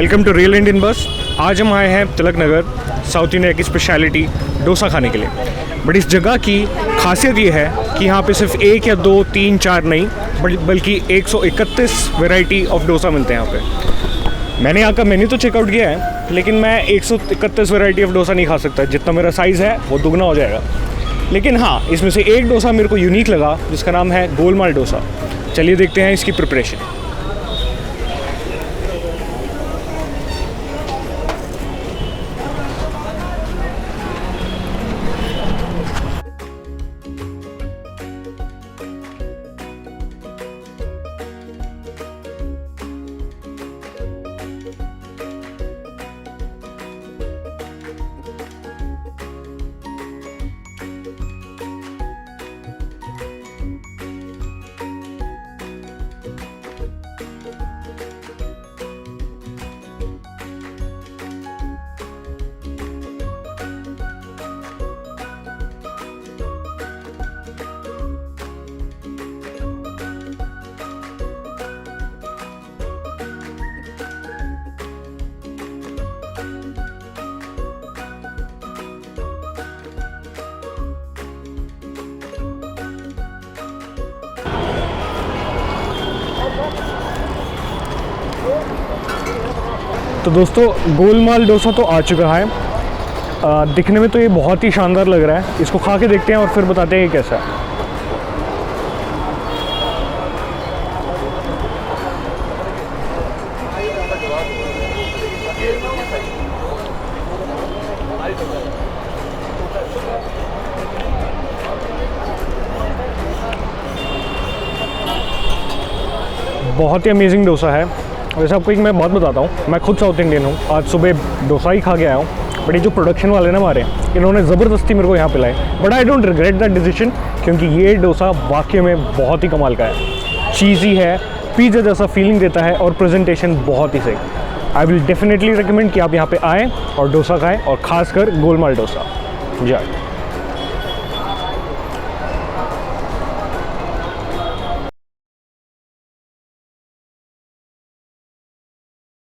Welcome to real Indian बस। आज हम आए हैं तिलक नगर साउथ इंडिया की स्पेशलिटी डोसा खाने के लिए। बट इस जगह की खासियत ये है कि यहाँ पे सिर्फ एक या दो तीन चार नहीं बल्कि 131 वैरायटी ऑफ डोसा मिलते हैं यहाँ पे। मैंने यहाँ का मेन्यू तो चेकआउट किया है, लेकिन मैं 131 वैरायटी ऑफ डोसा नहीं खा सकता। जितना मेरा साइज़ है वो दुगना हो जाएगा। लेकिन हाँ, इसमें से एक डोसा मेरे को यूनिक लगा जिसका नाम है गोलमाल डोसा। चलिए देखते हैं इसकी प्रिपरेशन। तो दोस्तों, गोलमाल डोसा तो आ चुका है। दिखने में तो ये बहुत ही शानदार लग रहा है। इसको खा के देखते हैं और फिर बताते हैं कि कैसा है। बहुत ही अमेजिंग डोसा है। वैसे आपको एक मैं बात बताता हूँ, मैं खुद साउथ इंडियन हूँ। आज सुबह डोसा ही खा के आया हूँ। बट ये जो प्रोडक्शन वाले ना हमारे, इन्होंने ज़बरदस्ती मेरे को यहाँ पिलाए। But I don't regret that decision, क्योंकि ये डोसा वाकई में बहुत ही कमाल का है। चीज़ी है, पिज़्ज़ा जैसा फीलिंग देता है और प्रेजेंटेशन बहुत ही सही। आई विल डेफिनेटली रिकमेंड कि आप यहाँ पे आएँ और डोसा खाएँ, और ख़ासकर गोलमाल डोसा। जय।